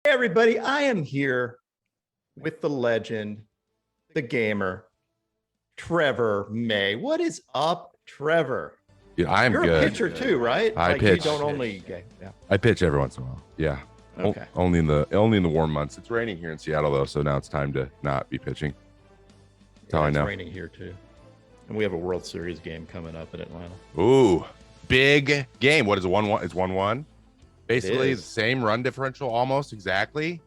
Hey everybody, I am here with the legend, the gamer, Trevor May. What is up, Trevor? Dude, I'm You're good. a pitcher too, right? I like pitch. You don't only game. Yeah. I pitch every once in a while. Yeah. Okay. Only in the warm months. It's raining here in Seattle though, so now it's time to not be pitching. That's how I know. It's raining here too, and we have a World Series game coming up in Atlanta. Ooh, big game. What is it? 1-1? It's 1-1. Basically the same run differential, almost exactly.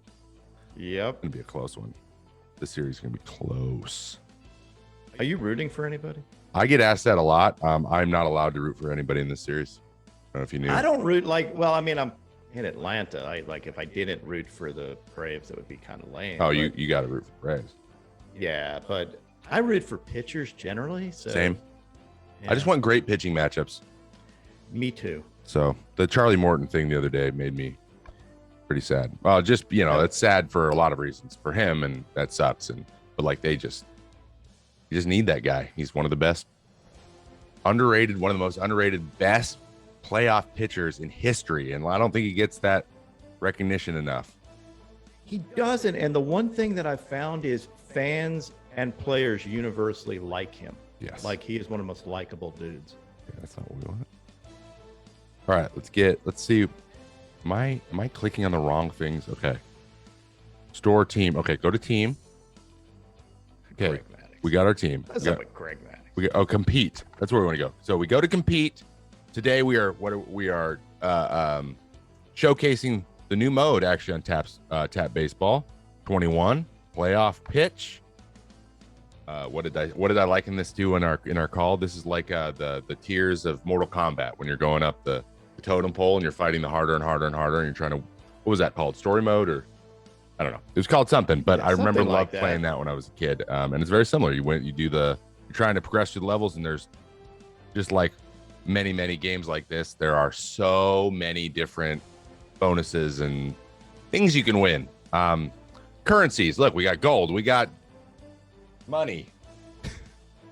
Yep. It's gonna be a close one. This series is gonna be close. Are you rooting for anybody? I get asked that a lot. I'm not allowed to root for anybody in this series. I don't know if you knew. I don't root I'm in Atlanta. If I didn't root for the Braves, it would be kind of lame. Oh, you got to root for Braves. Yeah, but I root for pitchers generally. So, Same. yeah. I just want great pitching matchups. Me too. So the Charlie Morton thing the other day made me pretty sad. Well, just, it's sad for a lot of reasons for him, and that sucks. But like you just need that guy. He's one of the best underrated, one of the most underrated, best playoff pitchers in history. And I don't think he gets that recognition enough. He doesn't. And the one thing that I've found is fans and players universally like him. Yes. Like he is one of the most likable dudes. Yeah, that's not what we want. All right, let's see. Am I clicking on the wrong things? Okay. Store team. Okay, go to team. Okay. We got our team. That's not what Greg Maddux. Compete. That's where we want to go. So we go to compete. Today we are showcasing the new mode actually on Tap Baseball 21 playoff pitch. What did I liken this to in our call? This is like the tiers of Mortal Kombat when you're going up the totem pole and you're fighting the harder and harder and harder, and you're trying to, what was that called? Story mode, or I don't know. It was called something, but I remember playing that when I was a kid. And it's very similar. You're trying to progress through the levels, and there's just like many games like this. There are so many different bonuses and things you can win. Currencies. Look, we got gold. We got money.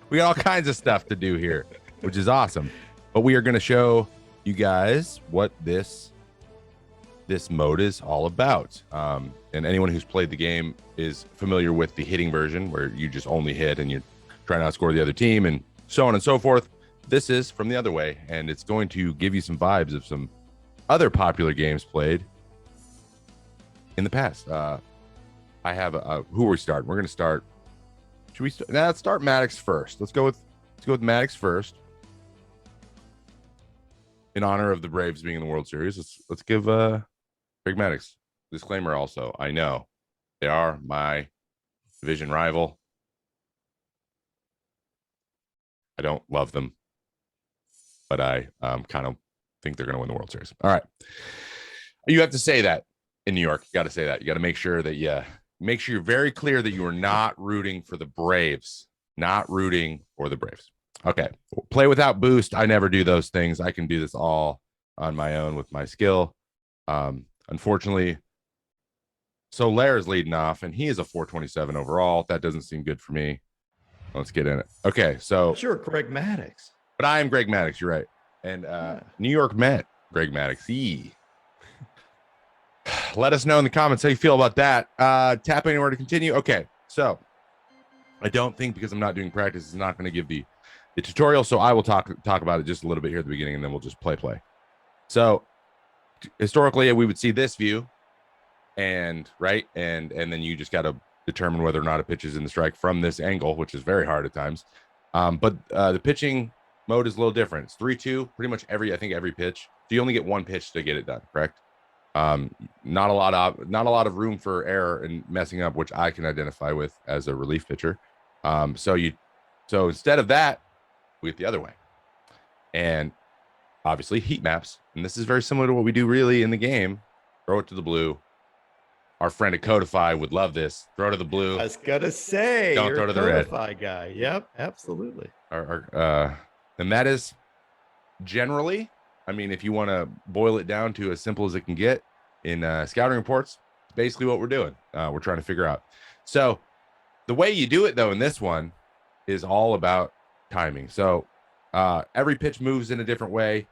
We got all kinds of stuff to do here, which is awesome. But we are going to show you guys what this mode is all about. And anyone who's played the game is familiar with the hitting version, where you just only hit and you're trying to outscore the other team and so on and so forth. This is from the other way, and it's going to give you some vibes of some other popular games played in the past. I have who are we starting? We're going to start. Should we start? Let's start Maddux first. Let's go with Maddux first. In honor of the Braves being in the World Series, let's give Greg Maddux disclaimer. Also, I know they are my division rival. I don't love them, but I kind of think they're going to win the World Series. All right, you have to say that in New York. You got to say that. You got to make sure you're very clear that you are not rooting for the Braves. Not rooting for the Braves. Okay. Play without boost. I never do those things. I can do this all on my own with my skill. Unfortunately, Soler is leading off, and he is a 427 overall. That doesn't seem good for me. Let's get in it. Okay. So sure, Greg Maddux. But I am Greg Maddux. You're right. And New York Met Greg Maddux. Let us know in the comments how you feel about that. Tap anywhere to continue. Okay, so I don't think, because I'm not doing practice, it's not going to give the tutorial. So I will talk about it just a little bit here at the beginning, and then we'll just play. So historically, we would see this view, and then you just got to determine whether or not a pitch is in the strike from this angle, which is very hard at times. But the pitching mode is a little different. It's 3-2, pretty much every pitch. So you only get one pitch to get it done, correct? Not a lot of room for error and messing up, which I can identify with as a relief pitcher. So instead of that, we get the other way, and obviously heat maps. And this is very similar to what we do really in the game. Throw it to the blue. Our friend at Codify would love this. Throw to the blue. I was gonna say, don't throw to the red. Codify guy. Yep, absolutely. And that is generally, I mean, if you want to boil it down to as simple as it can get in scouting reports, it's basically what we're doing. We're trying to figure out. So the way you do it, though, in this one is all about timing. So every pitch moves in a different way.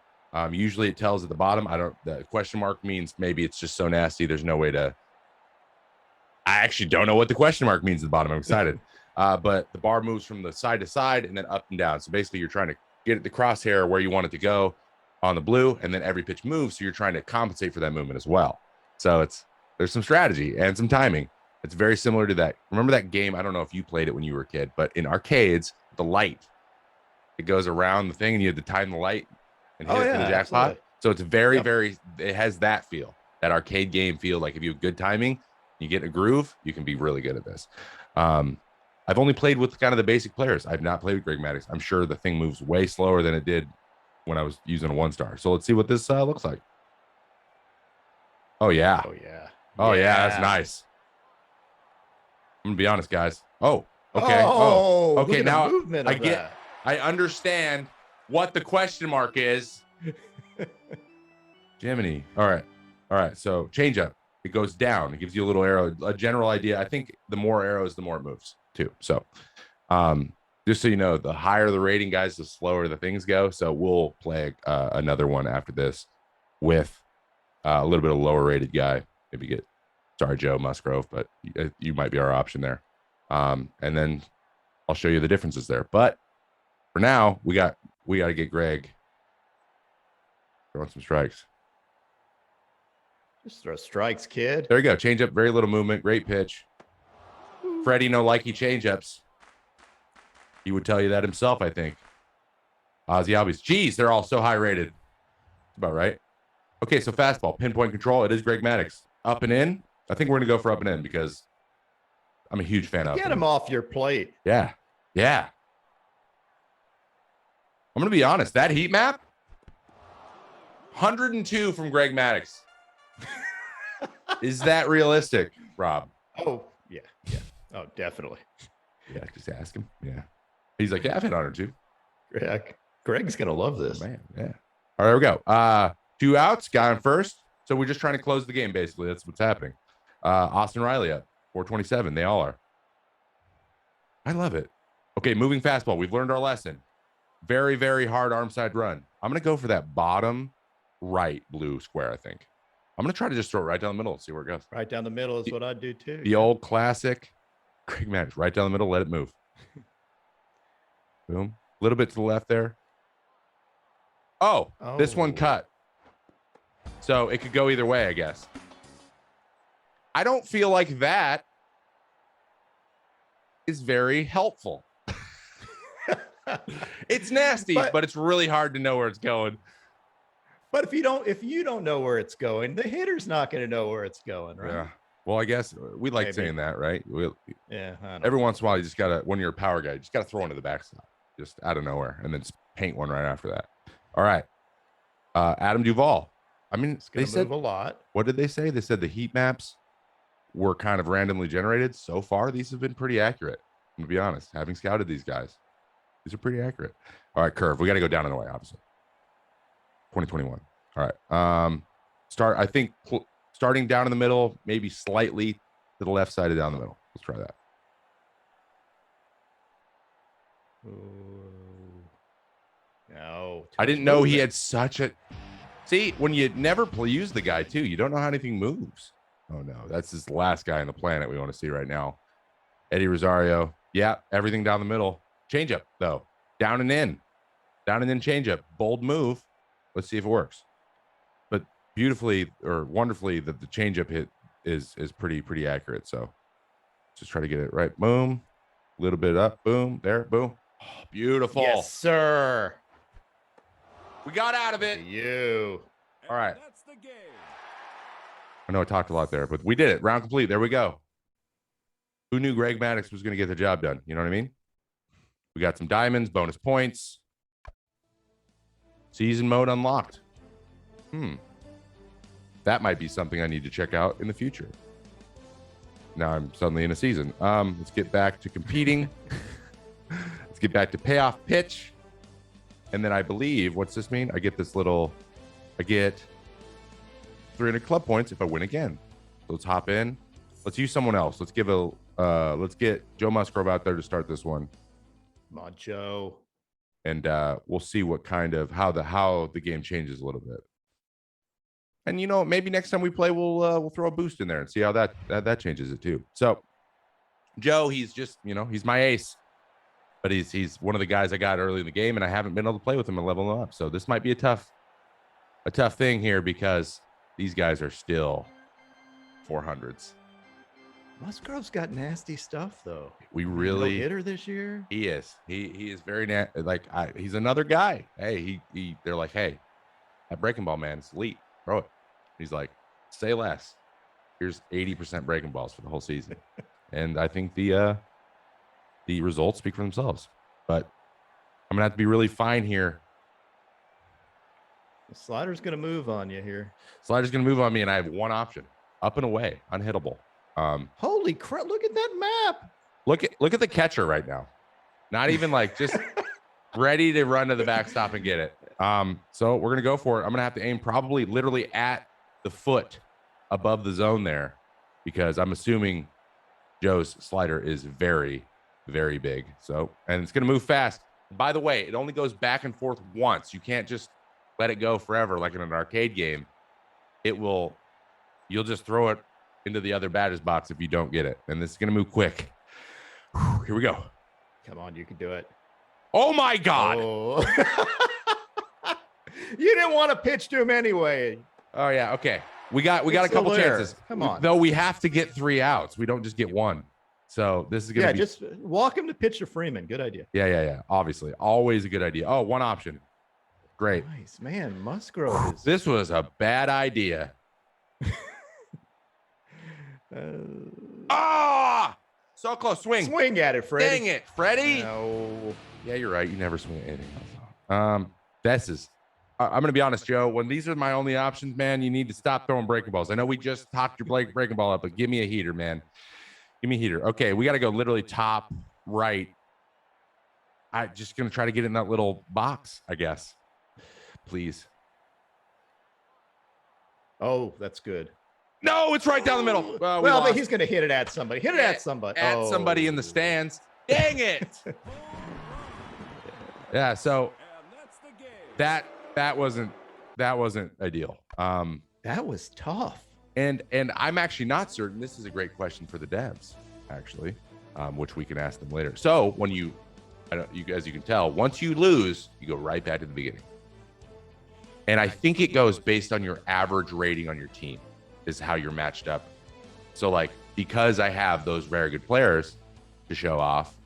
Usually it tells at the bottom. The question mark means maybe it's just so nasty there's no way to I actually don't know what the question mark means at the bottom. I'm excited. But the bar moves from the side to side and then up and down. So basically you're trying to get the crosshair where you want it to go on the blue, and then every pitch moves. So you're trying to compensate for that movement as well. So there's some strategy and some timing. It's very similar to that. Remember that game? I don't know if you played it when you were a kid, but in arcades, the light, it goes around the thing and you have to time the light and hit it for the jackpot. Absolutely. So it's very, it has that feel, that arcade game feel. Like if you have good timing, you get in a groove, you can be really good at this. I've only played with kind of the basic players. I've not played with Greg Maddux. I'm sure the thing moves way slower than it did when I was using a 1-star. So let's see what this looks like. Oh, yeah. Oh, yeah. That's nice. I'm gonna be honest, guys. Oh, okay. Okay. Now I understand what the question mark is. Jiminy. All right. So change up. It goes down. It gives you a little arrow, a general idea. I think the more arrows, the more it moves too. So, just so you know, the higher the rating, guys, the slower the things go. So we'll play another one after this with a little bit of lower rated guy. Maybe get. Sorry, Joe Musgrove, but you might be our option there. And then I'll show you the differences there. But for now, we got to get Greg throwing some strikes. Just throw strikes, kid. There you go. Change up, very little movement, great pitch. Freddie, no likey change-ups. He would tell you that himself, I think. Ozzie Albies. Geez, they're all so high rated. About right. Okay, so fastball, pinpoint control. It is Greg Maddux. Up and in. I think we're going to go for up and in because I'm a huge fan of it. Get him off your plate. Yeah. I'm going to be honest. That heat map, 102 from Greg Maddux. Is that realistic, Rob? Oh, yeah. Oh, definitely. Yeah, just ask him. Yeah. He's like, yeah, I've hit 102. Greg's going to love this. Oh, man, yeah. All right, here we go. 2 outs, guy on first. So we're just trying to close the game, basically. That's what's happening. Austin Riley up, 427. They all are. I love it. Okay, moving fastball. We've learned our lesson. Very, very hard arm side run. I'm going to go for that bottom right blue square, I think. I'm going to try to just throw it right down the middle and see where it goes. Right down the middle is what I'd do, too. The old classic Greg Maddux. Right down the middle, let it move. Boom. A little bit to the left there. Oh, this one cut. So it could go either way, I guess. I don't feel like that is very helpful. It's nasty, but it's really hard to know where it's going. But if you don't know where it's going, the hitter's not going to know where it's going, right? Yeah. Well, I guess we like saying that, right? Yeah. Every once in a while, you just gotta, when you're a power guy, you just gotta throw into the backstop, just out of nowhere, and then paint one right after that. All right. Adam Duvall. I mean, they said move a lot. What did they say? They said the heat maps were kind of randomly generated. So far, these have been pretty accurate. I'm gonna be honest. Having scouted these guys, these are pretty accurate. All right, curve. We got to go down and away, obviously. 2021. All right. I think starting down in the middle, maybe slightly to the left side of down the middle. Let's try that. No. I didn't know he had such a. See, when you never use the guy too, you don't know how anything moves. Oh no, that's his last guy on the planet we want to see right now. Eddie Rosario. Yeah, everything down the middle. Change up though. Down and in. Down and in change up. Bold move. Let's see if it works. But beautifully or wonderfully, the change up hit is pretty accurate. So just try to get it right. Boom. A little bit up. Boom. There. Boom. Oh, beautiful. Yes, sir. We got out of it. You. All right. That's the game. I know I talked a lot there, but we did it. Round complete. There we go. Who knew Greg Maddux was going to get the job done? You know what I mean? We got some diamonds, bonus points. Season mode unlocked. That might be something I need to check out in the future. Now I'm suddenly in a season. Let's get back to competing. Let's get back to payoff pitch. And then I believe, what's this mean? I get 300 club points if I win again. So let's hop in. Let's use someone else. Let's get Joe Musgrove out there to start this one. Come on, Joe. And we'll see what kind of how the game changes a little bit. And maybe next time we play, we'll throw a boost in there and see how that changes it too. So Joe, he's just he's my ace, but he's one of the guys I got early in the game, and I haven't been able to play with him and level him up. So this might be a tough thing here because these guys are still 400s. Musgrove's got nasty stuff though. We really hitter this year. He is. He is very he's another guy. Hey, they're like, hey, that breaking ball, man, it's elite. Throw it. He's like, say less. Here's 80% breaking balls for the whole season. And I think the results speak for themselves. But I'm gonna have to be really fine here. The slider's gonna move on you here. Slider's gonna move on me, and I have one option: up and away, unhittable. Holy crap! Look at that map. Look at the catcher right now. Not even just ready to run to the backstop and get it. So we're gonna go for it. I'm gonna have to aim probably literally at the foot above the zone there, because I'm assuming Joe's slider is very, very big. So, and it's gonna move fast. By the way, it only goes back and forth once. You can't just let it go forever like in an arcade game. You'll just throw it into the other batter's box if you don't get it. And this is going to move quick. Whew, here we go. Come on, you can do it. Oh my God. Oh. You didn't want to pitch to him anyway. Oh yeah. Okay. We got a couple chances. Come on. Though we have to get 3 outs. We don't just get 1. So this is going to be. Just walk him to pitch to Freeman. Good idea. Yeah. Obviously. Always a good idea. Oh, one option. Great. Nice, man. Musgrove is. This was a bad idea. So close. Swing at it, Freddie. Dang it, Freddie. No. Yeah, you're right. You never swing at anything else. This is. I'm gonna be honest, Joe. When these are my only options, man, you need to stop throwing breaking balls. I know we just talked your breaking ball up, but give me a heater, man. Give me a heater. Okay, we got to go literally top right. I'm just gonna try to get in that little box, I guess. Please. Oh, that's good. No, it's right down the middle. Well, but he's going to hit it at somebody. Hit it at somebody. At somebody in the stands. Dang it. Yeah, so that wasn't ideal. That was tough. And I'm actually not certain. This is a great question for the devs, actually, which we can ask them later. So when as you can tell, once you lose, you go right back to the beginning. And I think it goes based on your average rating on your team is how you're matched up. So because I have those very good players to show off,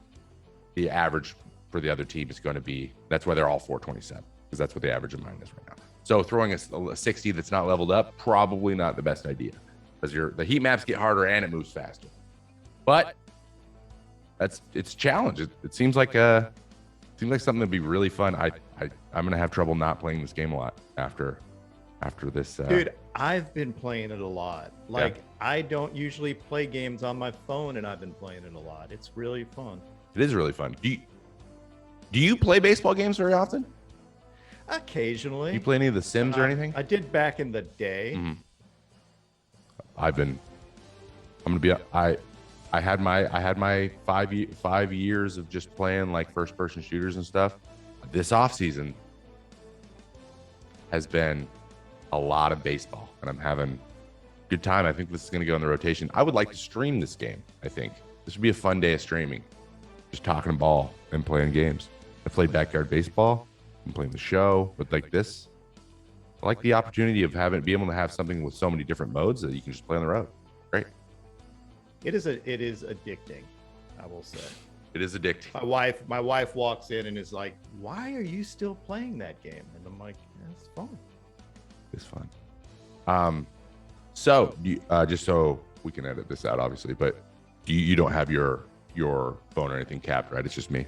the average for the other team is going to be, that's why they're all 427, because that's what the average of mine is right now. So throwing a 60 that's not leveled up, probably not the best idea, because the heat maps get harder and it moves faster. But it's a challenge. It seems like something that'd be really fun. I'm gonna have trouble not playing this game a lot after this. Dude, I've been playing it a lot. I don't usually play games on my phone, and I've been playing it a lot. It's really fun. It is really fun. Do you play baseball games very often? Occasionally. Do you play any of the Sims or anything? I did back in the day. Mm-hmm. I had my 5 years of just playing first person shooters and stuff. This off season has been a lot of baseball, and I'm having a good time. I think this is going to go in the rotation. I would like to stream this game. I think this would be a fun day of streaming, just talking ball and playing games. I played backyard baseball. I'm playing the show, but this, I like the opportunity of be able to have something with so many different modes that you can just play on the road. Great. It is addicting, I will say. It is addicting. My wife walks in and is like, "Why are you still playing that game?" And I'm like, "It's fun." It's fun. So just so we can edit this out, obviously, but you don't have your phone or anything capped, right? It's just me.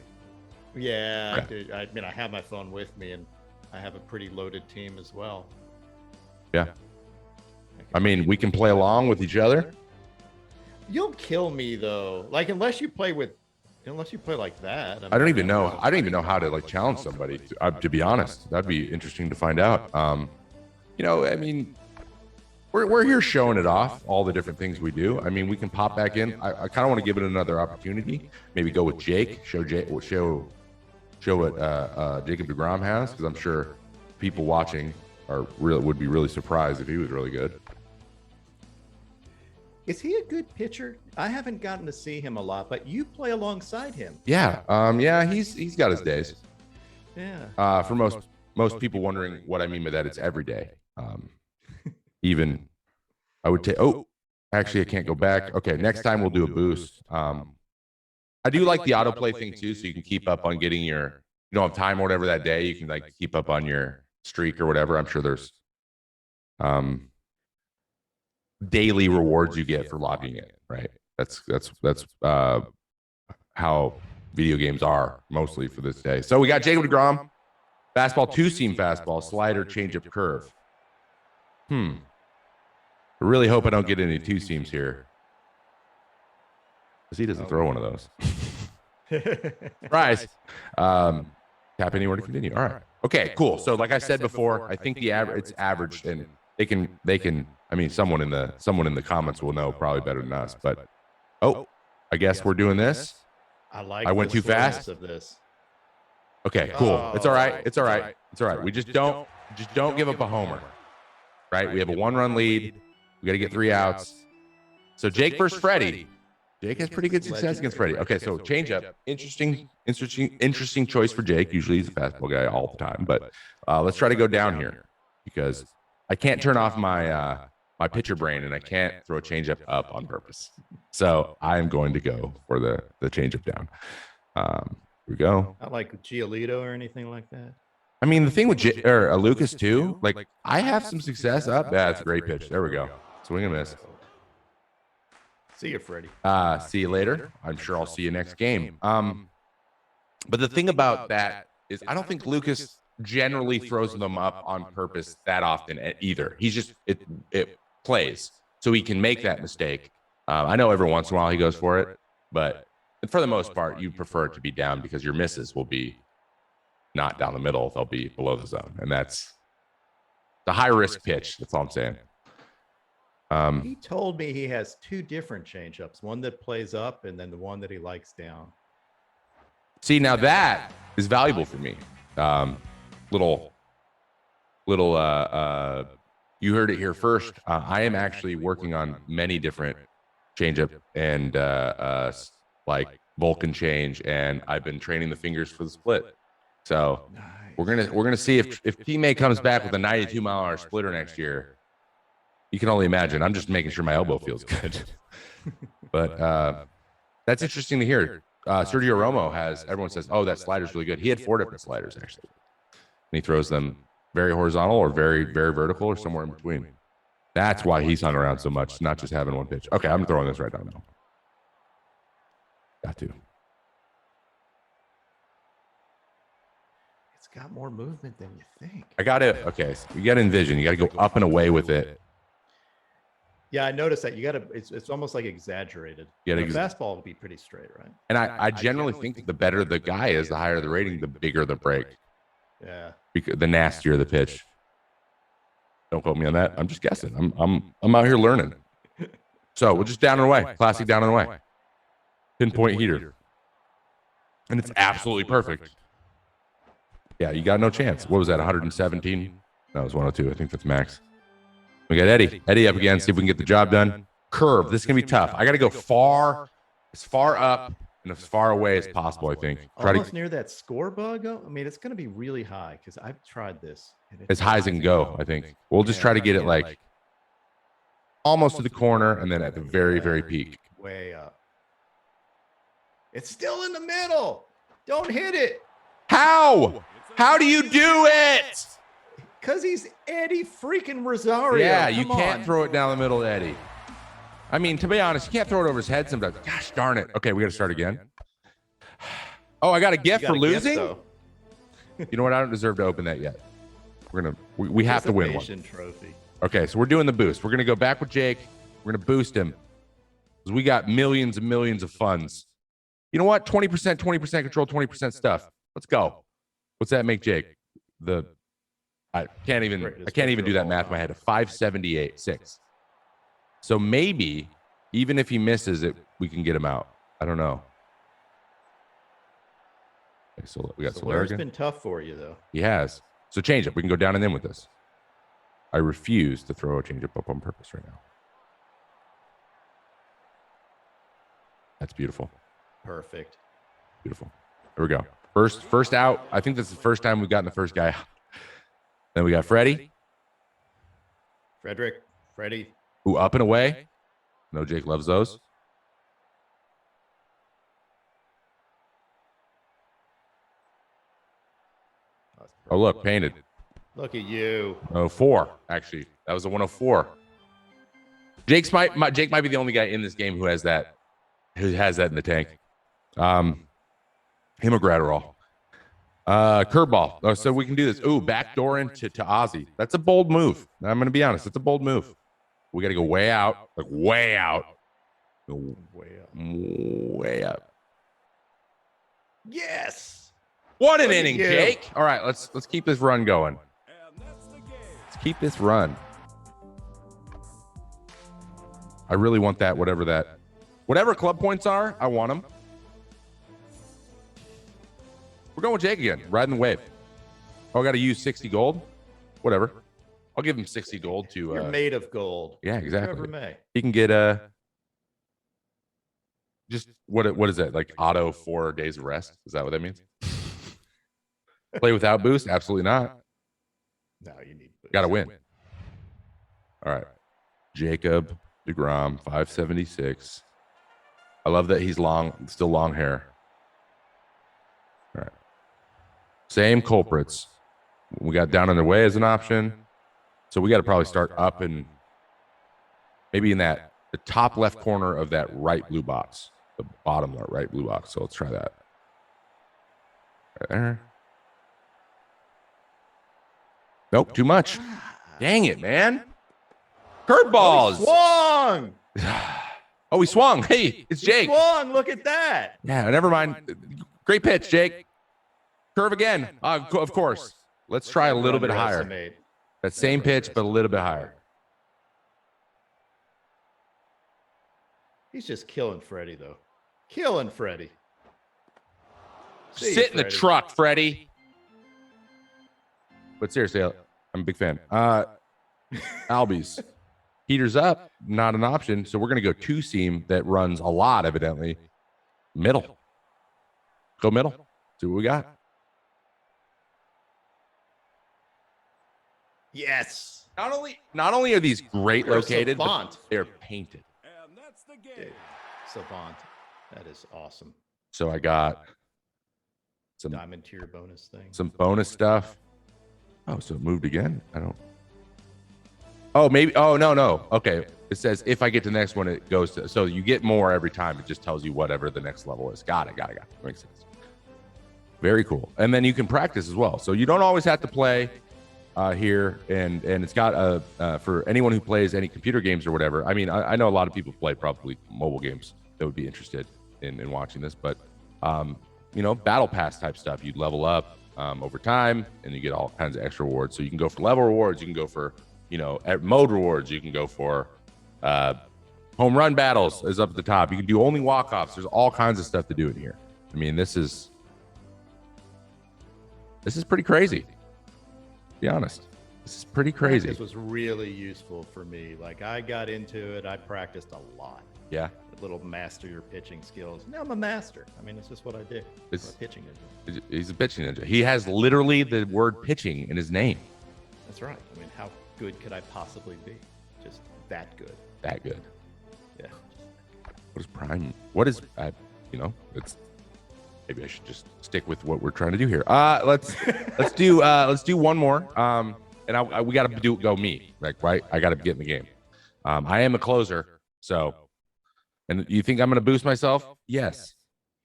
Yeah, okay. I mean, I have my phone with me, and I have a pretty loaded team as well. Yeah. I mean, we can play along with each other. You'll kill me though. Unless you play like that. I don't even know how to challenge somebody. To be honest, that'd be interesting to find out. I mean, we're here showing it off, all the different things we do. I mean, we can pop back in. I kind of want to give it another opportunity. Maybe go with Jake. Show what Jacob deGrom has, because I'm sure people watching would be really surprised if he was really good. Is he a good pitcher? I haven't gotten to see him a lot, but you play alongside him. Yeah. Yeah, he's got his days. Yeah. For most people wondering what I mean by that, it's every day. Even I would take. Oh, actually, I can't go back. Okay, next time we'll do a boost. I do like the autoplay thing too, so you can keep up on getting your. You don't have time or whatever that day. You can like keep up on your streak or whatever. I'm sure there's daily rewards you get for logging in. Right. That's how video games are mostly for this day. So we got Jacob deGrom, fastball, two-seam fastball, slider, changeup, curve. I really hope I don't get any two seams here, because he doesn't throw one of those. Surprise. Tap anywhere to continue. All right. Okay, cool. So like I said before, I think it's averaged, and they can. I mean, someone in the comments will know probably better than us. But I guess we're doing this. I went too fast. Of this. Okay, cool. It's all right. It's all right. It's all right. We just don't give up a homer. Right? We have a 1-run lead. We got to get 3 outs. So Jake versus Freddie. Jake has pretty good success against Freddie. Okay, so changeup. Interesting choice for Jake. Usually he's a fastball guy all the time, but let's try to go down here, because I can't turn off my my pitcher brain, and I can't throw a changeup up on purpose. So I'm going to go for the changeup down. Here we go. Not like Giolito or anything like that. I mean, the thing with Lucas too, like I have some success up. That's a great pitch. There we go. Swing and miss. See you, Freddie. See you later. I'm sure I'll see you next game. But the thing about that is I don't think Lucas generally throws them up on purpose that often either. He's just, it plays. So he can make that mistake. I know every once in a while he goes for it, but for the most part, you prefer it to be down, because your misses will be not down the middle. They'll be below the zone. And that's the high risk pitch. That's all I'm saying. He told me he has 2 different changeups, one that plays up and then the one that he likes down. See, now that is valuable for me. Little, you heard it here first. I am actually working on many different changeup and like Vulcan change, and I've been training the fingers for the split. So nice. we're gonna see if P-May comes back with a 92-mile-an-hour splitter next year. You can only imagine. I'm just making sure my elbow feels good. But that's interesting to hear. Sergio Romo everyone says, oh, that slider's really good. He had 4 different sliders, actually. And he throws them very horizontal or very, very vertical or somewhere in between. That's why he's hung around so much, not just having one pitch. Okay, I'm throwing this right down now. Got to. It's got more movement than you think. I got it. Okay, so you got to envision. You got to go up and away with it. Yeah, I noticed that. You got to. It's almost like exaggerated. Yeah, the fastball will be pretty straight, right? And I generally think that the better the guy is, the higher the rating, the bigger the break. Yeah. Because the nastier the pitch. Don't quote me on that. I'm just guessing. I'm out here learning. So we're just down and away. Classic down and away. Pinpoint heater. And it's absolutely perfect. Yeah, you got no chance. What was that? 117? No, it was 102. I think that's max. We got Eddie. Eddie up again. See if we can get the job done. Curve. This is going to be tough. I got to go as far up and as far away as possible, I think. Almost near that score bug. I mean, it's going to be really high, because I've tried this. As high as it can go, I think. We'll just try to get it like almost to the corner and then at the very, very peak. Way up. It's still in the middle. Don't hit it. How? How do you do it? Because he's Eddie freaking Rosario. Yeah, you can't throw it down the middle of Eddie. I mean, to be honest, you can't throw it over his head sometimes. Gosh darn it. Okay, we got to start again. Oh, I got a gift for losing? You know what? I don't deserve to open that yet. We have to win one. Trophy. Okay, so we're doing the boost. We're going to go back with Jake. We're going to boost him, because we got millions and millions of funds. You know what? 20% control, 20% stuff. Let's go. What's that make Jake? I can't even do that math in my head. 578.6. So maybe even if he misses it, we can get him out. I don't know. Okay, so we got Soler again. It's been tough for you, though. He has. So change it. We can go down and in with this. I refuse to throw a changeup up on purpose right now. That's beautiful. Perfect. Beautiful. There we go. First out. I think that's the first time we've gotten the first guy out. Then we got Freddie. Freddie. Ooh, up and away. No, Jake loves those. Oh, look, painted. Look at you. 104, actually. That was a 104. Jake might be the only guy in this game who has that in the tank. Him or Gratterall. Curveball. Oh, so we can do this. Ooh, backdoor into Ozzie. That's a bold move. I'm going to be honest. It's a bold move. We got to go way out. Like way out. Way up. Yes. What an inning, Jake. All right, let's keep this run going. Let's keep this run. I really want that, whatever club points are, I want them. We're going with Jake again, riding the wave. Oh, I got to use 60 gold. Whatever. I'll give him 60 gold to. You're made of gold. Yeah, exactly. Trevor May. He can get just what is that, like auto 4 days of rest? Is that what that means? Play without boost? Absolutely not. No, you need boost. Got to win. All right, Jacob deGrom, 576. I love that he's still long hair. All right, same culprits. We got down and away as an option, so we got to probably start up and maybe in the top left corner of that right blue box, the bottom right blue box. So let's try that. Right there. Nope, too much. Dang it, man. Curveballs. Oh, he swung. Oh, he swung. Hey, it's Jake. He swung. Look at that. Yeah, never mind. Great pitch, Jake. Curve again. Of course. Let's try a little bit higher. That same pitch, but a little bit higher. He's just killing Freddie, though. Killing Freddie. Sit in the truck, Freddie. But seriously, I'm a big fan. Albies. Heaters up, not an option. So we're going to go 2-seam that runs a lot, evidently. Middle. Go middle. See what we got. Yes. Not only are these great located, but they're painted. And that's the game. Dude, savant. That is awesome. So I got some diamond tier bonus thing. Some bonus stuff. Oh, so it moved again? I don't. Oh, maybe. Oh, no. Okay. It says if I get to the next one, it goes to. So you get more every time. It just tells you whatever the next level is. Got it. Makes sense. Very cool. And then you can practice as well. So you don't always have to play here. And it's got for anyone who plays any computer games or whatever. I mean, I know a lot of people play probably mobile games that would be interested in watching this. But, battle pass type stuff. You'd level up over time and you get all kinds of extra rewards. So you can go for level rewards. You can go for mode rewards. You can go for home run battles is up at the top. You can do only walk-offs. There's all kinds of stuff to do in here. I mean, this is pretty crazy, to be honest. This is pretty crazy. This was really useful for me. Like, I got into it. I practiced a lot. Yeah. A little master your pitching skills. Now I'm a master. I mean, it's just what I do. I'm a pitching ninja. He's a pitching ninja. He has literally the word pitching in his name. That's right. I mean, how good could I possibly be? Just that good. That good. Yeah. What is prime? What is it's maybe I should just stick with what we're trying to do here. Let's do one more. And we got to go me, right? I got to get in the game. I am a closer, so. And you think I'm going to boost myself? Yes.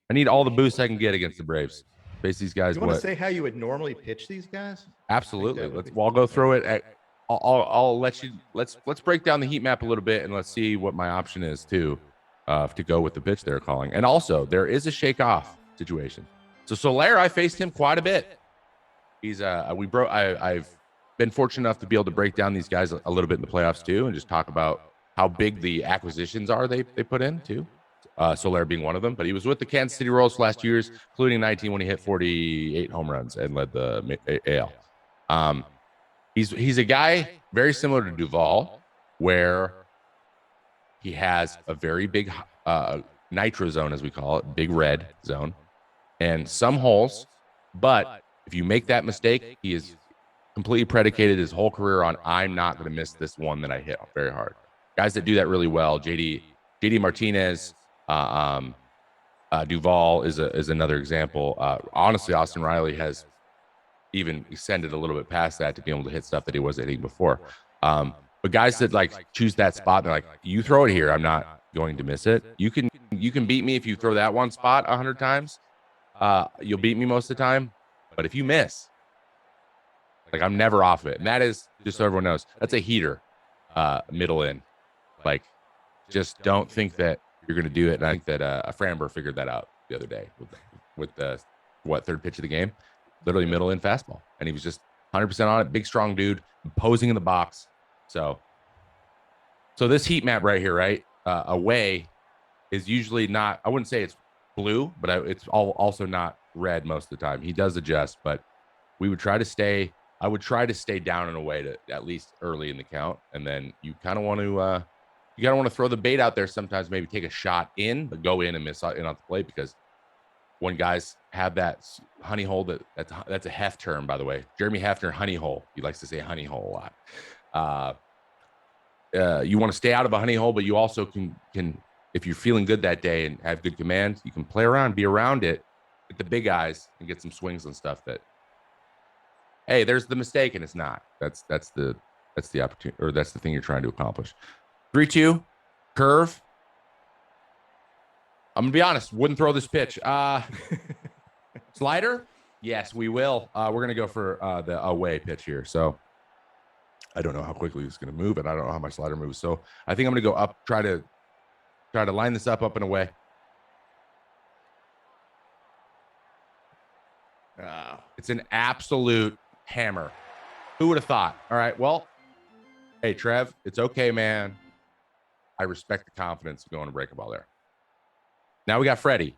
I need all the boosts I can get against the Braves. Face these guys. You want to say how you would normally pitch these guys? Absolutely. I'll go through it. I'll let you. Let's break down the heat map a little bit and let's see what my option is too, to go with the pitch they're calling. And also, there is a shake off situation. So Soler, I faced him quite a bit. He's I've been fortunate enough to be able to break down these guys a little bit in the playoffs too, and just talk about how big the acquisitions are they put in too. Soler being one of them, but he was with the Kansas City Royals last years, including 19 when he hit 48 home runs and led the AL. He's a guy very similar to Duvall, where he has a very big nitro zone, as we call it, big red zone, and some holes. But if you make that mistake, he is completely predicated his whole career on, I'm not going to miss this one that I hit very hard. Guys that do that really well, JD Martinez, Duvall is another example. Honestly, Austin Riley has even extended a little bit past that to be able to hit stuff that he wasn't hitting before. But guys that like choose that spot, they're like, you throw it here, I'm not going to miss it. You can beat me if you throw that one spot 100 times. You'll beat me most of the time. But if you miss, like, I'm never off of it. And that is, just so everyone knows, that's a heater, middle in. Like, just don't think that you're going to do it. And I think that Framber figured that out the other day with the third pitch of the game, literally middle in fastball, and he was just 100% on it. Big, strong dude, posing in the box. So this heat map right here, right, away is usually not. I wouldn't say it's blue, but it's also not red most of the time. He does adjust, but we would try to stay. I would try to stay down and away to at least early in the count, and then you kind of want to. You gotta want to throw the bait out there sometimes, maybe take a shot in, but go in and miss in on the plate, because when guys have that honey hole, that's a Hef term, by the way. Jeremy Hefner, honey hole. He likes to say honey hole a lot. You want to stay out of a honey hole, but you also can, if you're feeling good that day and have good command, you can play around, be around it with the big guys and get some swings and stuff that, hey, there's the mistake and it's not. That's the opportunity, or that's the thing you're trying to accomplish. 3-2, curve. I'm going to be honest, wouldn't throw this pitch. Slider? Yes, we will. We're going to go for the away pitch here. So I don't know how quickly it's going to move, and I don't know how my slider moves. So I think I'm going to go up, try to line this up and away. It's an absolute hammer. Who would have thought? All right, well, hey, Trev, it's okay, man. I respect the confidence of going to break a ball there. Now we got Freddie.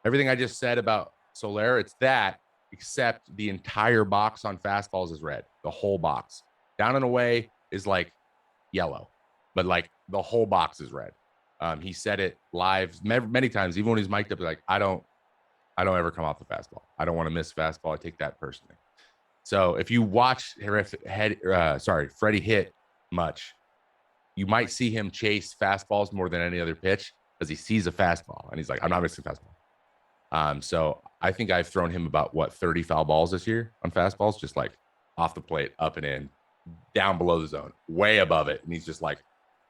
Everything I just said about Soler, it's that, except the entire box on fastballs is red. The whole box. Down and away is like yellow, but like the whole box is red. He said it live many times, even when he's mic'd up, like, I don't ever come off the fastball. I don't want to miss fastball. I take that personally. So if you watch Freddie hit much, you might see him chase fastballs more than any other pitch because he sees a fastball and he's like, I'm not missing fastball. So I think I've thrown him about 30 foul balls this year on fastballs, just like off the plate, up and in, down below the zone, way above it. And he's just like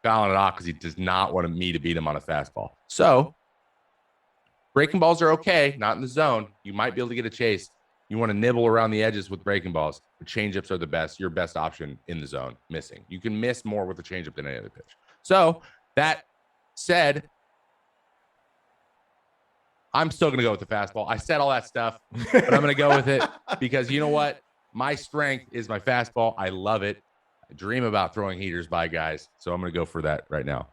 fouling it off because he does not want me to beat him on a fastball. So breaking balls are okay, not in the zone. You might be able to get a chase. You want to nibble around the edges with breaking balls. The changeups are the best, your best option in the zone, missing. You can miss more with a changeup than any other pitch. So that said, I'm still going to go with the fastball. I said all that stuff, but I'm going to go with it because you know what? My strength is my fastball. I love it. I dream about throwing heaters by guys. So I'm going to go for that right now.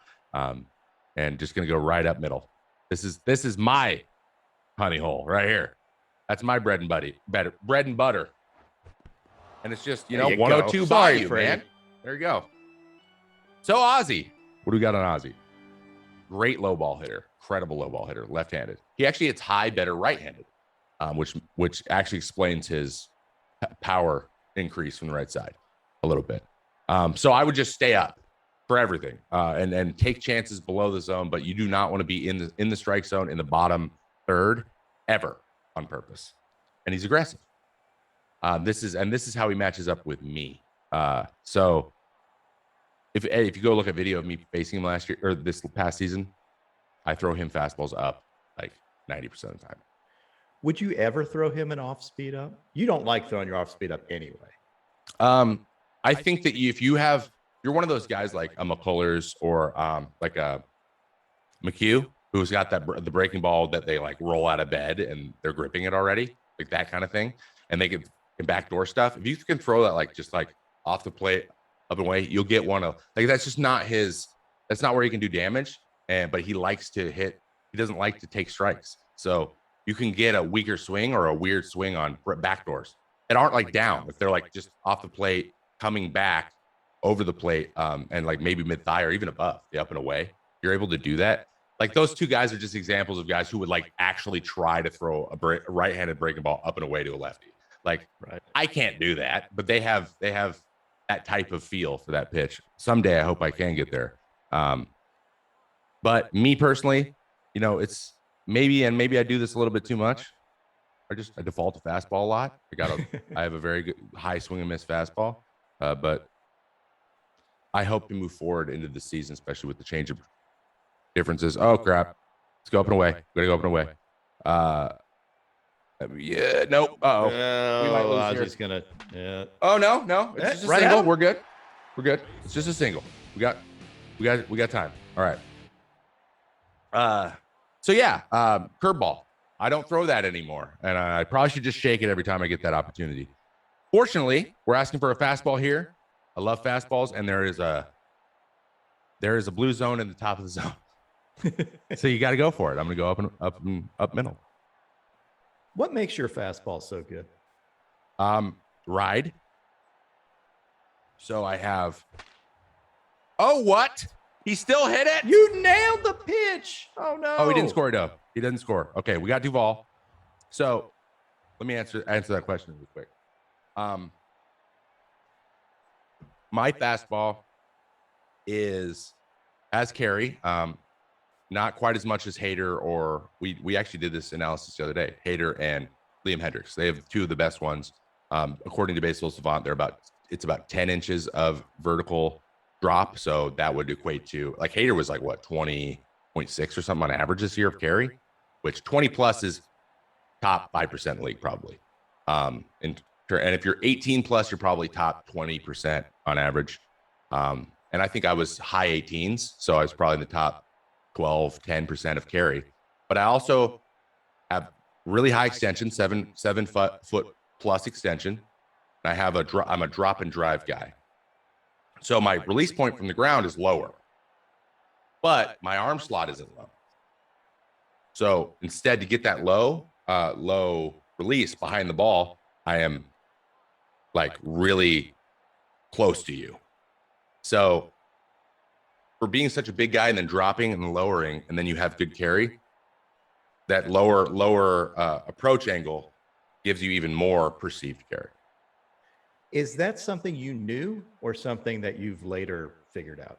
And just going to go right up middle. This is my honey hole right here. That's my bread and butter. And it's just, 102 by you, man. There you go. So Ozzie, what do we got on Ozzie? Great low ball hitter, incredible low ball hitter, left-handed. He actually hits high better right-handed, which actually explains his power increase from the right side a little bit. So I would just stay up for everything and take chances below the zone, but you do not want to be in the strike zone in the bottom third ever on purpose. And he's aggressive. This is how he matches up with me. So if you go look at video of me facing him last year or this past season, I throw him fastballs up like 90% of the time. Would you ever throw him an off speed up? You don't like throwing your off speed up anyway. I think that if you're one of those guys like a McCullers or like a McHugh, who's got the breaking ball that they like roll out of bed and they're gripping it already, like that kind of thing, and they can backdoor stuff. If you can throw that like just like off the plate up and away, you'll get one of like that's just not his. That's not where he can do damage. But he likes to hit. He doesn't like to take strikes. So you can get a weaker swing or a weird swing on backdoors that aren't like down. If they're like just off the plate, coming back over the plate, and like maybe mid thigh or even above the up and away, you're able to do that. Like those two guys are just examples of guys who would like actually try to throw a right-handed breaking ball up and away to a lefty. Like I can't do that, but they have that type of feel for that pitch. Someday I hope I can get there. But me personally, it's maybe I do this a little bit too much. I default to fastball a lot. I have a very good high swing and miss fastball, but I hope to move forward into the season, especially with the change of differences. Oh crap! Let's go up and away. We're gonna go up and away. Yeah, nope. Oh, we might lose Ozzie's gonna. Yeah. Oh no, it's just a single. We're good. It's just a single. We got time. All right. So yeah, curveball. I don't throw that anymore, and I probably should just shake it every time I get that opportunity. Fortunately, we're asking for a fastball here. I love fastballs, and there is a blue zone in the top of the zone. So you got to go for it. I'm going to go up middle. What makes your fastball so good? Ride. So I have. Oh, what? He still hit it? You nailed the pitch. Oh no. Oh, he didn't score, though. He didn't score. Okay, we got Duvall. So let me answer that question real quick. My fastball has carry. Not quite as much as Hader, or we actually did this analysis the other day. Hader and Liam Hendricks. They have two of the best ones. According to Baseball Savant, it's about 10 inches of vertical drop. So that would equate to, like, Hader was like what, 20.6 or something on average this year of carry, which 20 plus is top 5% in the league probably. And if you're 18 plus, you're probably top 20% on average. And I think I was high 18s, so I was probably in the top 10% of carry. But I also have really high extension, seven foot plus extension. And I'm a drop and drive guy. So my release point from the ground is lower, but my arm slot isn't low. So instead, to get that low release behind the ball, I am like really close to you. So for being such a big guy and then dropping and lowering, and then you have good carry, that lower approach angle gives you even more perceived carry. Is that something you knew or something that you've later figured out?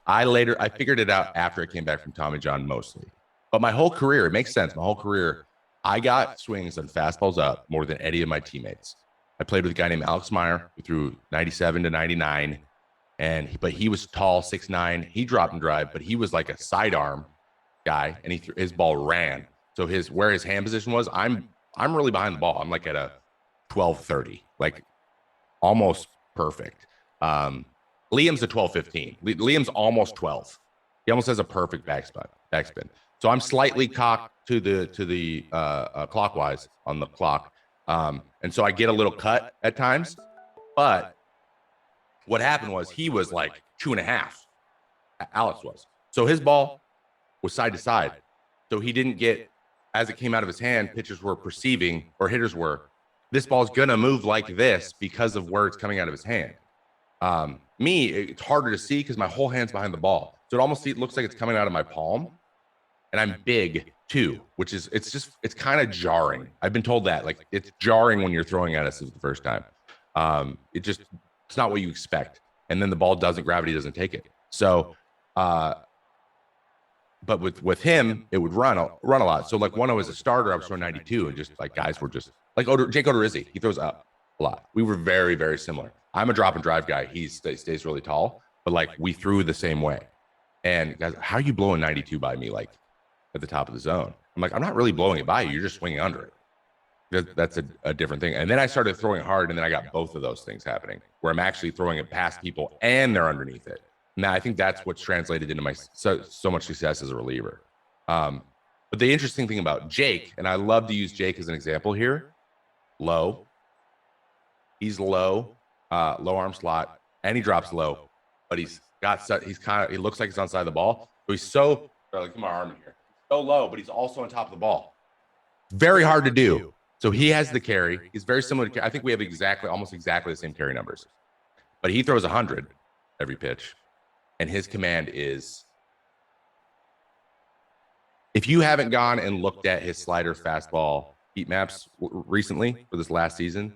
I figured it out after I came back from Tommy John mostly. But my whole career, it makes sense. My whole career, I got swings and fastballs up more than any of my teammates. I played with a guy named Alex Meyer who threw 97 to 99. But he was tall, 6'9". He dropped and drive, but he was like a sidearm guy, and his ball ran. So where his hand position was, I'm really behind the ball. I'm like at a 12-30, like almost perfect. Liam's a 12-15. Liam's almost 12. He almost has a perfect backspin. So I'm slightly cocked to the clockwise on the clock, and so I get a little cut at times, but what happened was he was like 2.5. Alex was. So his ball was side to side. So he didn't get, as it came out of his hand, pitchers were perceiving, or hitters were, this ball's going to move like this because of where it's coming out of his hand. Me, it's harder to see because my whole hand's behind the ball. So it looks like it's coming out of my palm. And I'm big too, which is, it's kind of jarring. I've been told that, like, it's jarring when you're throwing at us the first time. It's not what you expect. And then the ball gravity doesn't take it. So, but with him, it would run a lot. So like when I was a starter, I was throwing 92, and just like guys were just like Jake Odorizzi, he throws up a lot. We were very, very similar. I'm a drop and drive guy. He stays really tall, but like we threw the same way. And guys, how are you blowing 92 by me, like at the top of the zone? I'm like, I'm not really blowing it by you. You're just swinging under it. That's a different thing. And then I started throwing hard, and then I got both of those things happening where I'm actually throwing it past people and they're underneath it. Now I think that's what's translated into my so much success as a reliever. But the interesting thing about Jake, and I love to use Jake as an example here, he's low arm slot, and he drops low, but he looks like he's on side of the ball. So he's like, my arm in here, so low, but he's also on top of the ball. Very hard to do. So he has the carry. He's very similar to, I think we have almost exactly the same carry numbers. But he throws 100 every pitch. And his command is, if you haven't gone and looked at his slider fastball heat maps recently for this last season,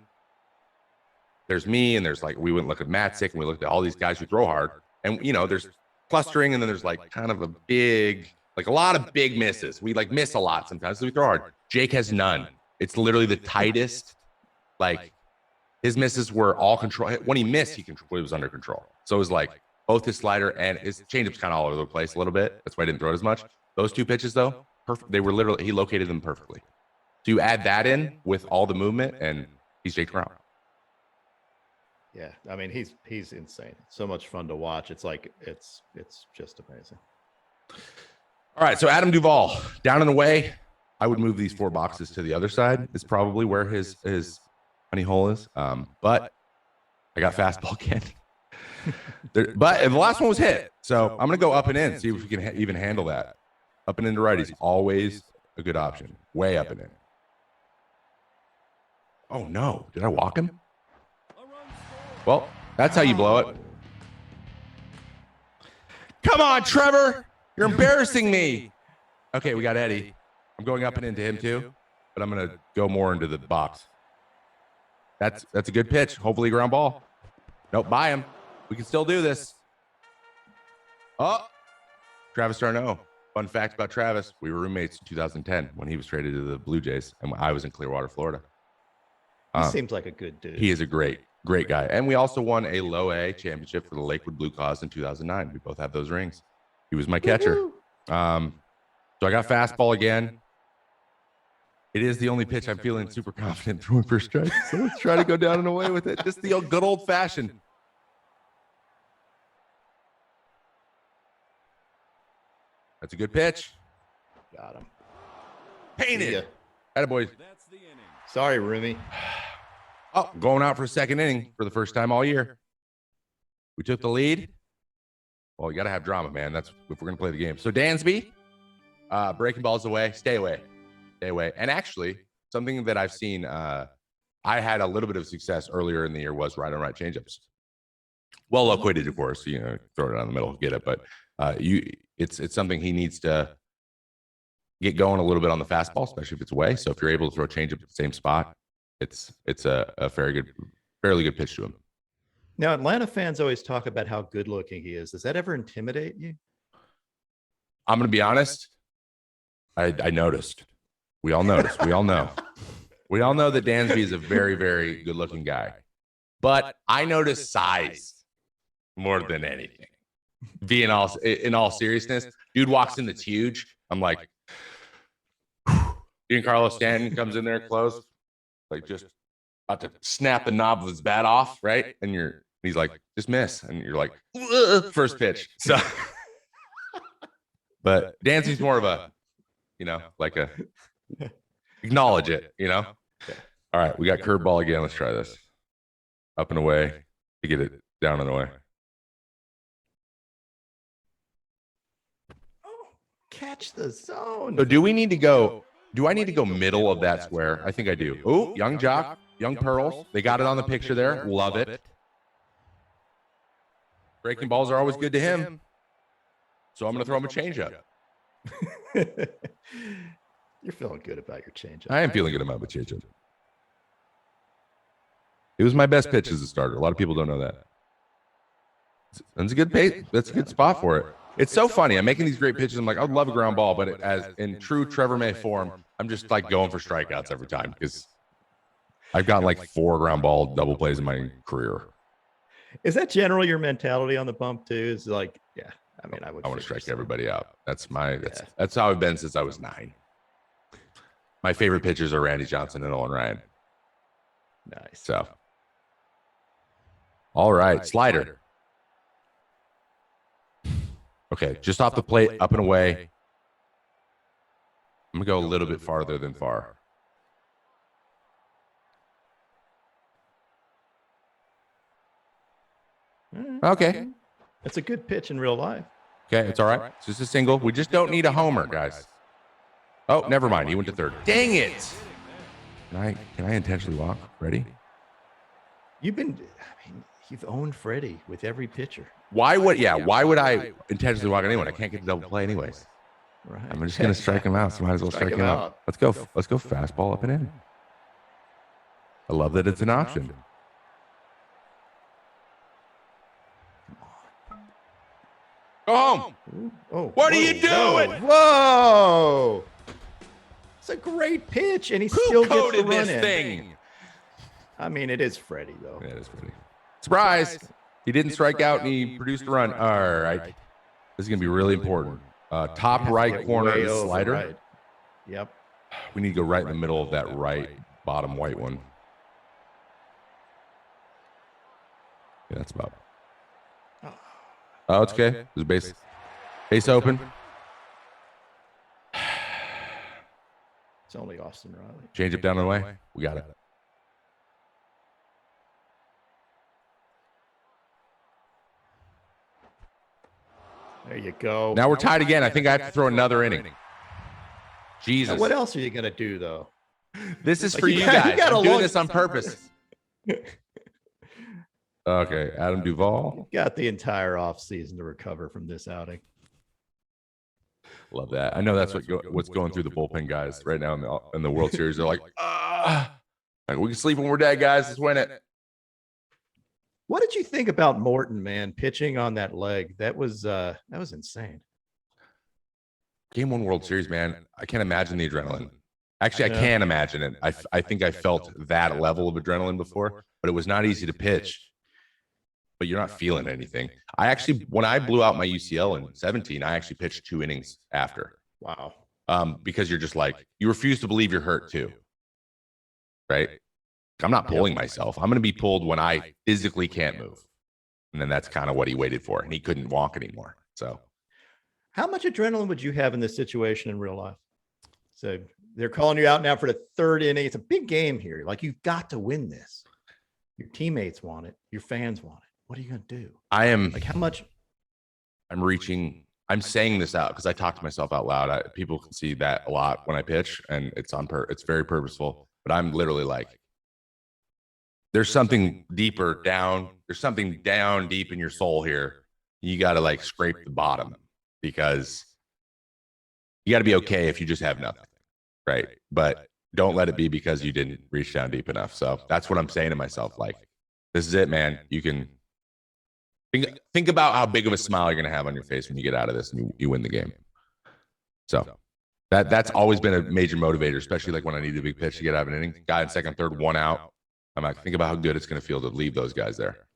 there's me and there's like, we went and looked at Maddux and we looked at all these guys who throw hard. And, you know, there's clustering and then there's like kind of a lot of big misses. We like miss a lot sometimes, so we throw hard. Jake has none. It's literally the tightest. Like his misses were all control. When he missed, he was under control. So it was like both his slider and his changeup's kind of all over the place a little bit. That's why I didn't throw it as much. Those two pitches though, perfect. They were literally, he located them perfectly. So you add that in with all the movement and he's Jake DeGrom. Yeah, I mean he's insane. So much fun to watch. It's like it's just amazing. All right, so Adam Duvall down and away. I would move these 4 boxes to the other side. Is probably where his honey hole is. But I got fastball again. But the last one was hit, so I'm gonna go up and in, see if we can even handle that. Up and into righties, always a good option. Way up and in. Oh no, did I walk him? Well, that's how you blow it. Come on, Trevor. You're embarrassing me. Okay, we got Eddie. I'm going up and into him too, but I'm going to go more into the box. That's a good pitch. Hopefully ground ball. Nope, by him. We can still do this. Oh, Travis d'Arnaud. Fun fact about Travis, we were roommates in 2010 when he was traded to the Blue Jays, and I was in Clearwater, Florida. He seems like a good dude. He is a great guy. And we also won a low A championship for the Lakewood Blue Claws in 2009. We both have those rings. He was my catcher. So I got fastball again. It is the only pitch I'm feeling super confident throwing for strike. So let's try to go down and away with it. Just the old, good old fashioned. That's a good pitch. Got him. Painted. Attaboy. Sorry, Roomy. Oh, going out for a second inning for the first time all year. We took the lead. Well, you got to have drama, man. That's if we're going to play the game. So Dansby, breaking balls away. Stay away. Stay away. And actually, something that I've seen, I had a little bit of success earlier in the year was right on right changeups. Well located, of course. You know, throw it out in the middle, get it. But it's something he needs to get going a little bit on the fastball, especially if it's away. So if you're able to throw a changeup at the same spot, it's a fairly good pitch to him. Now, Atlanta fans always talk about how good looking he is. Does that ever intimidate you? I'm going to be honest. I noticed. We all noticed. We all know. We all know that Dansby is a very, very good looking guy. But I notice size more than anything. In all seriousness, dude walks in that's huge. I'm like, Giancarlo Stanton comes in there close, like just about to snap the knob of his bat off, right? And he's like, just miss. And you're like, first pitch. So, but Dansby's more of a, like a acknowledge it, All right, we got curveball again. Let's try this. Up and away to get it down and away. Oh, catch the zone. So do I need to go middle of that square? I think I do. Oh, young Jock, young Pearls. They got it on the picture there. Love it. Breaking balls are always good to him. So I'm going to throw him a changeup. You're feeling good about your changeup. I am feeling good about my changeup. It was my best pitch as a starter. A lot of people don't know that. That's a good pace. That's a good spot for it. It's so funny. I'm making these great pitches. I'm like, I'd love a ground ball, but as in true Trevor May form, I'm just like going for strikeouts every time because I've gotten like 4 ground ball double plays in my career. Is that generally your mentality on the bump too? Is like, yeah. I mean, I want to strike everybody out. That's how I've been since I was 9. My favorite pitchers are Randy Johnson and Owen Ryan. Nice. So, all right, slider. Okay, just off the plate, up and away. I'm gonna go a little bit farther than far. Okay. It's a good pitch in real life. Okay, it's all right. It's just a single. We just don't need a homer, guys. Oh, never mind. He went to third. Dang it. Can I intentionally walk? Ready? You've you've owned Freddie with every pitcher. Why would I intentionally walk anyone? I can't get the double play anyways. Right. I'm just gonna strike him out, so might as well strike him out. Let's go fastball up and in. I love that it's an option. Go home. What are you doing? Whoa! It's a great pitch, and he still gets the run in. Thing? I mean, it is Freddie, though. Yeah, it is Freddie. Surprise! He didn't strike out, and he produced a run. All right. This is going to be really important. Top right corner is slider. Right. Yep. We need to go right in the middle of that right bottom white one. Yeah, that's about. Oh, it's okay. There's base open. It's only Austin Riley. Change it down the way. We got it. There you go. Now we're tied again. I think I have to throw another inning. Jesus. Now what else are you going to do, though? This is for you guys. I'm doing this on purpose. Okay, Adam Duvall. You've got the entire offseason to recover from this outing. Love that. I know that's what's going through the bullpen guys right now in the World Series. They're like, we can sleep when we're dead, guys. Let's win it. What did you think about Morton, man, pitching on that leg? That was insane. Game 1 World Series, man. I can't imagine the adrenaline. Actually, I can imagine it. I think I felt that level of adrenaline before, but it was not easy to pitch. But you're not feeling anything. I actually, when I blew out my UCL in 17, I actually pitched 2 innings after. Wow. Because you're just like, you refuse to believe you're hurt too. Right? I'm not pulling myself. I'm going to be pulled when I physically can't move. And then that's kind of what he waited for. And he couldn't walk anymore. So how much adrenaline would you have in this situation in real life? So they're calling you out now for the 3rd inning. It's a big game here. Like, you've got to win this. Your teammates want it. Your fans want it. What are you going to do? I am like, how much? I'm saying this out because I talk to myself out loud. People can see that a lot when I pitch, and it's very purposeful. But I'm literally like, there's something deeper down. There's something down deep in your soul here. You got to like scrape the bottom, because you got to be okay if you just have nothing, right? But don't let it be because you didn't reach down deep enough. So that's what I'm saying to myself. Like, this is it, man. You can think about how big of a smile you're going to have on your face when you get out of this and you win the game. So that's always been a major motivator, especially like when I need a big pitch to get out of an inning. Guy in second, third, 1 out. I'm like, think about how good it's going to feel to leave those guys there.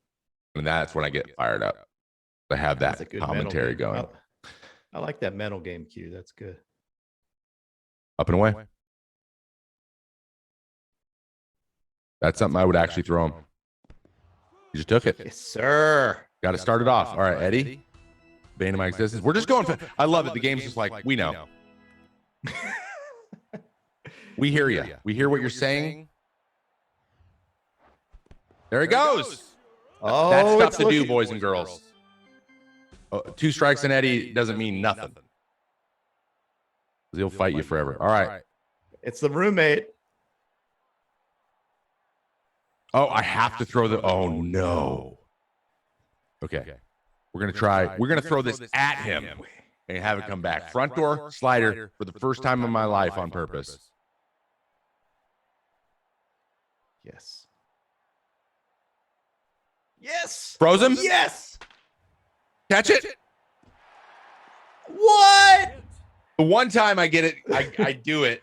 And that's when I get fired up. I have that commentary going. I like that mental game cue. That's good. Up and away. That's something I would actually throw him. You just took it. Yes, sir. Got to start it off. All right, Eddie. Bane of my existence. We're just going. I love it. The game's just like, we know. We hear you. We hear what you're saying. There he goes. Oh, that's stuff to do, boys and girls. 2 strikes and Eddie doesn't mean nothing. He'll fight you forever. All right. It's the roommate. Oh, I have to throw the. Oh, no. Okay. We're going to try. We're going to throw this at him and have it come back. Front door slider for the first time in my life on purpose. Yes. Yes. Froze him? Yes. Catch it. What? The one time I get it, I do it.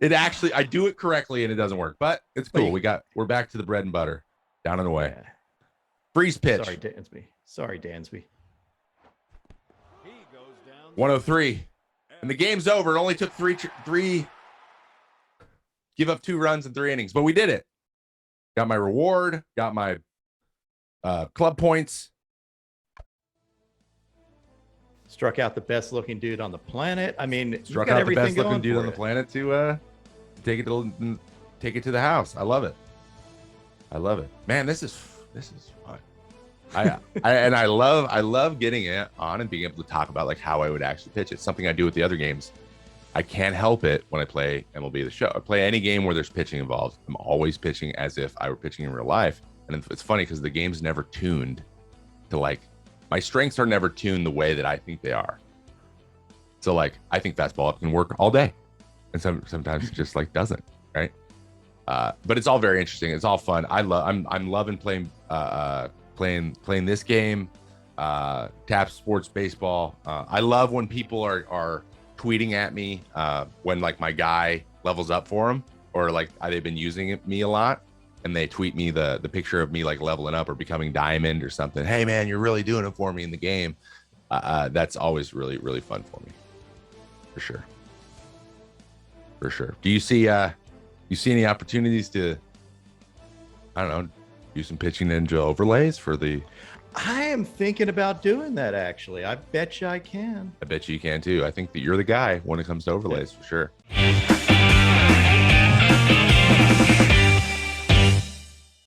I do it correctly and it doesn't work, but it's cool. We're back to the bread and butter. Down and away. Yeah. Freeze pitch. Sorry, Dansby. 103. And the game's over. It only took three. Give up 2 runs in 3 innings, but we did it. Got my reward. Got my club points. Struck out the best looking dude on the planet. I mean, struck out the best looking dude on the planet to take it to the house. I love it. Man, this is fun. I love getting it on and being able to talk about like how I would actually pitch it. Something I do with the other games. I can't help it when I play MLB The Show. I play any game where there's pitching involved. I'm always pitching as if I were pitching in real life. And it's funny because the game's never tuned to like, my strengths are never tuned the way that I think they are. So like, I think fastball up can work all day. And sometimes it just like doesn't, right? But it's all very interesting. It's all fun. I'm loving playing this game, Tap Sports Baseball. I love when people are tweeting at me when like my guy levels up for them, or like they've been using me a lot, and they tweet me the picture of me like leveling up or becoming diamond or something. Hey man, you're really doing it for me in the game. That's always really, really fun for me, for sure. For sure. Do you see any opportunities to, I don't know, do some PitchingNinja overlays for the? I am thinking about doing that, actually. I bet you I can. I bet you can too. I think that you're the guy when it comes to overlays, for sure.